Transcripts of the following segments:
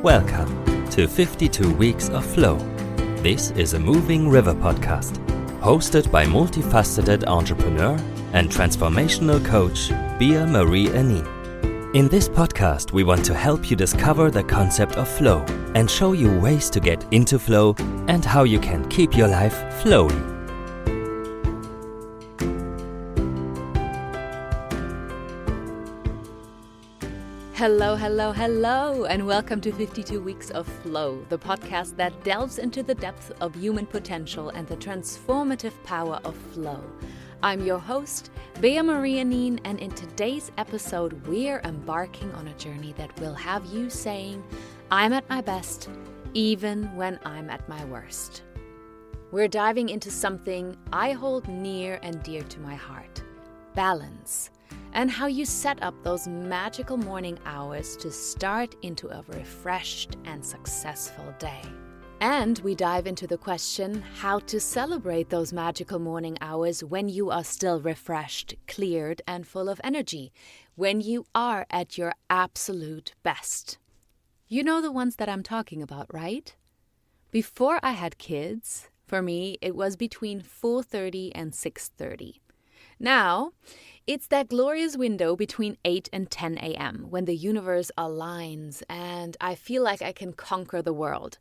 Welcome to 52 Weeks of Flow. This is a moving river podcast, hosted by multifaceted entrepreneur and transformational coach Bea-Marie. In this podcast, we want to help you discover the concept of flow and show you ways to get into flow and how you can keep your life flowy. Hello, and welcome to 52 Weeks of Flow, the podcast that delves into the depth of human potential and the transformative power of flow. I'm your host, Bea-Marie, and in today's episode, we're embarking on a journey that will have you saying, I'm at my best, even when I'm at my worst. We're diving into something I hold near and dear to my heart, balance. And how you set up those magical morning hours to start into a refreshed and successful day. And we dive into the question how to celebrate those magical morning hours when you are still refreshed, cleared, and full of energy, when you are at your absolute best. You know the ones that I'm talking about, right? Before I had kids, for me, it was between 4:30 and 6:30. Now, it's that glorious window between 8 and 10 a.m. when the universe aligns and I feel like I can conquer the world.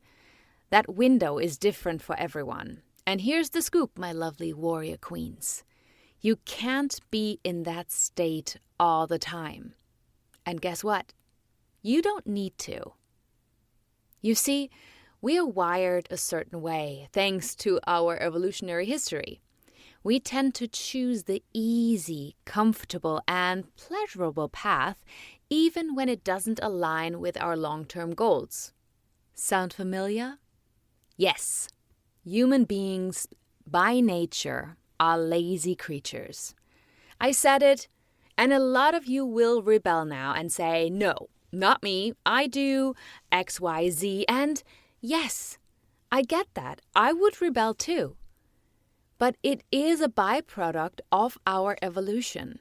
That window is different for everyone. And here's the scoop, my lovely warrior queens. You can't be in that state all the time. And guess what? You don't need to. You see, we are wired a certain way thanks to our evolutionary history. We tend to choose the easy, comfortable, and pleasurable path even when it doesn't align with our long-term goals. Sound familiar? Yes. Human beings, by nature, are lazy creatures. I said it, and a lot of you will rebel now and say, no, not me, I do X, Y, Z, and yes, I get that. I would rebel too. But it is a byproduct of our evolution.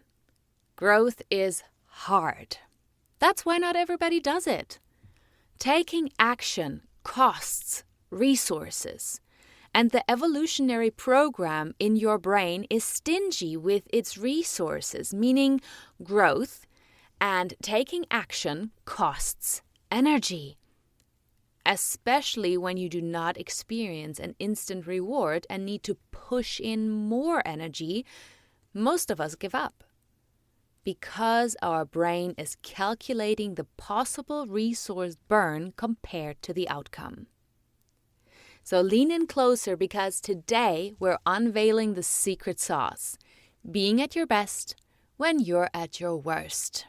Growth is hard. That's why not everybody does it. Taking action costs resources, and the evolutionary program in your brain is stingy with its resources, meaning growth and taking action costs energy. Especially when you do not experience an instant reward and need to push in more energy, most of us give up. Because our brain is calculating the possible resource burn compared to the outcome. So lean in closer because today we're unveiling the secret sauce, being at your best when you're at your worst.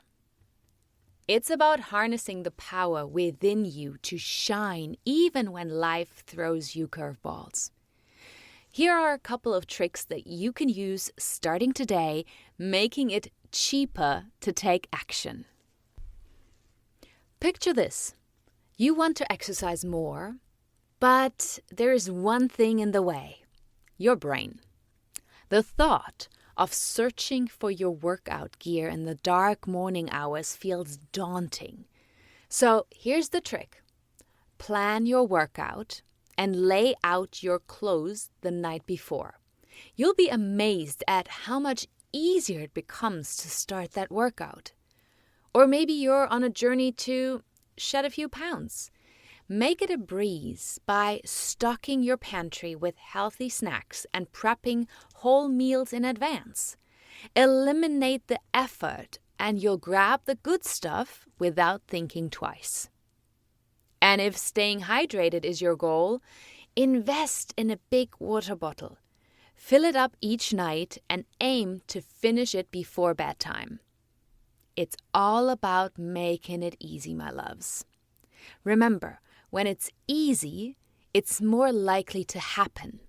It's about harnessing the power within you to shine even when life throws you curveballs. Here are a couple of tricks that you can use starting today, making it cheaper to take action. Picture this. You want to exercise more, but there is one thing in the way. Your brain. The thought of searching for your workout gear in the dark morning hours feels daunting. So here's the trick. Plan your workout and lay out your clothes the night before. You'll be amazed at how much easier it becomes to start that workout. Or maybe you're on a journey to shed a few pounds. Make it a breeze by stocking your pantry with healthy snacks and prepping whole meals in advance. Eliminate the effort and you'll grab the good stuff without thinking twice. And if staying hydrated is your goal, invest in a big water bottle. Fill it up each night and aim to finish it before bedtime. It's all about making it easy, my loves. Remember, when it's easy, it's more likely to happen.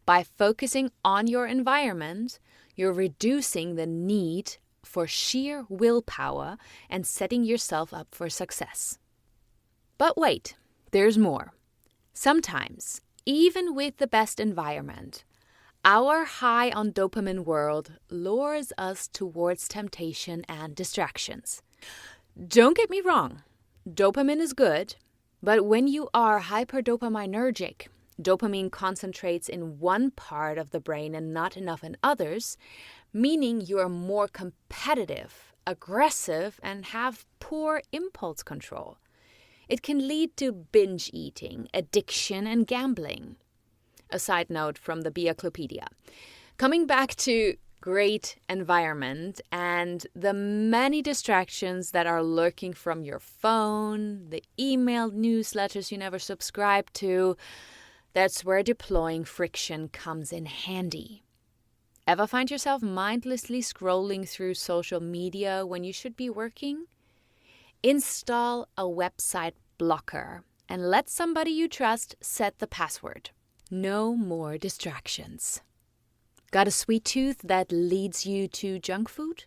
By focusing on your environment, you're reducing the need for sheer willpower and setting yourself up for success. But wait, there's more. Sometimes, even with the best environment, Our high on dopamine world lures us towards temptation and distractions. Don't get me wrong, dopamine is good, but when you are hyperdopaminergic, dopamine concentrates in one part of the brain and not enough in others, meaning you are more competitive, aggressive, and have poor impulse control. It can lead to binge eating, addiction, and gambling. A side note from the Bea-Clopedia. Coming back to great environment and the many distractions that are lurking from your phone, the emailed newsletters you never subscribe to, that's where deploying friction comes in handy. Ever find yourself mindlessly scrolling through social media when you should be working? Install a website blocker and let somebody you trust set the password. No more distractions. Got a sweet tooth that leads you to junk food?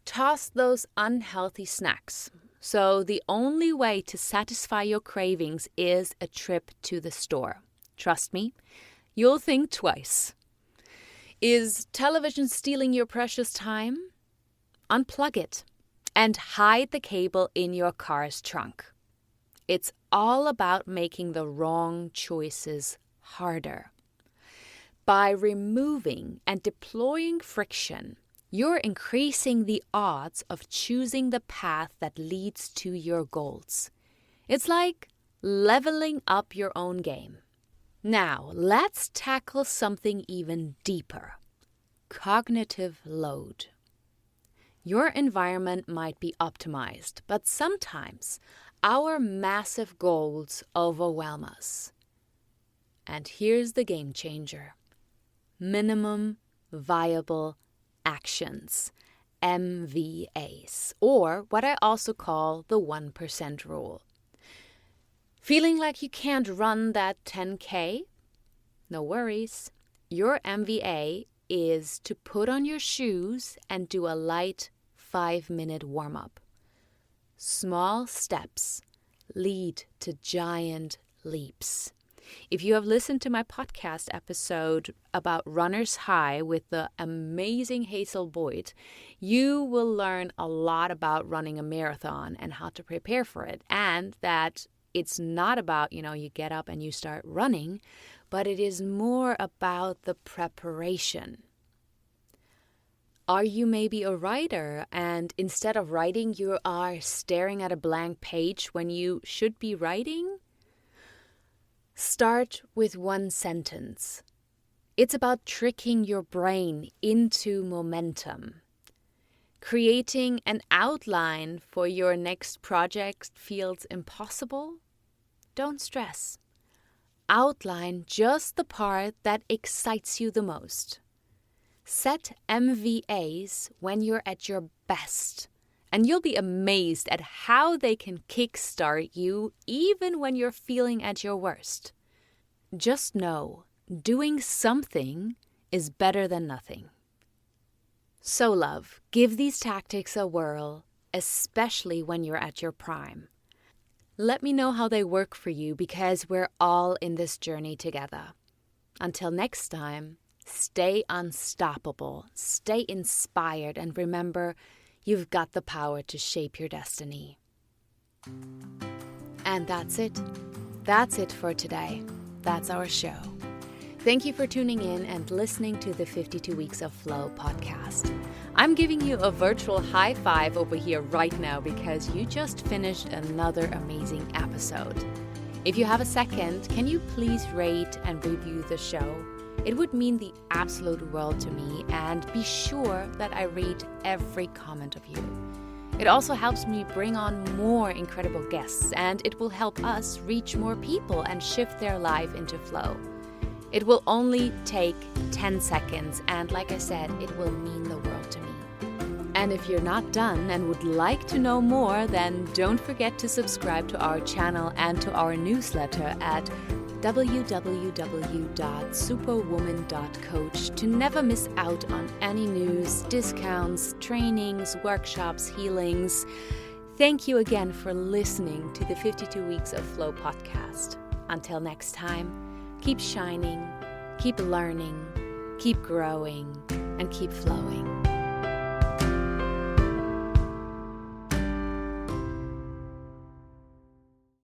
Toss those unhealthy snacks. So the only way to satisfy your cravings is a trip to the store. Trust me, you'll think twice. Is television stealing your precious time? Unplug it and hide the cable in your car's trunk. It's all about making the wrong choices harder. By removing and deploying friction, you're increasing the odds of choosing the path that leads to your goals. It's like leveling up your own game. Now, let's tackle something even deeper: cognitive load. Your environment might be optimized, but sometimes our massive goals overwhelm us. And here's the game changer: minimum viable actions, MVAs, or what I also call the 1% rule. Feeling like you can't run that 10K? No worries. Your MVA is to put on your shoes and do a light 5-minute warm-up. Small steps lead to giant leaps. If you have listened to my podcast episode about Runner's High with the amazing Hazel Boyd, you will learn a lot about running a marathon and how to prepare for it, and that it's not about, you get up and you start running, but it is more about the preparation. Are you maybe a writer and instead of writing, you are staring at a blank page when you should be writing? Start with one sentence. It's about tricking your brain into momentum. Creating an outline for your next project feels impossible? Don't stress. Outline just the part that excites you the most. Set MVAs when you're at your best, and you'll be amazed at how they can kickstart you even when you're feeling at your worst. Just know, doing something is better than nothing. So love, give these tactics a whirl, especially when you're at your prime. Let me know how they work for you because we're all in this journey together. Until next time, stay unstoppable, stay inspired, and remember, you've got the power to shape your destiny. And that's it. That's it for today. That's our show. Thank you for tuning in and listening to the 52 Weeks of Flow podcast. I'm giving you a virtual high five over here right now because you just finished another amazing episode. If you have a second, can you please rate and review the show? It would mean the absolute world to me, and be sure that I read every comment of you. It also helps me bring on more incredible guests, and it will help us reach more people and shift their life into flow. It will only take 10 seconds, and like I said, it will mean the world to me. And if you're not done and would like to know more, then don't forget to subscribe to our channel and to our newsletter at www.superwoman.coach to never miss out on any news, discounts, trainings, workshops, healings. Thank you again for listening to the 52 Weeks of Flow podcast. Until next time, keep shining, keep learning, keep growing, and keep flowing.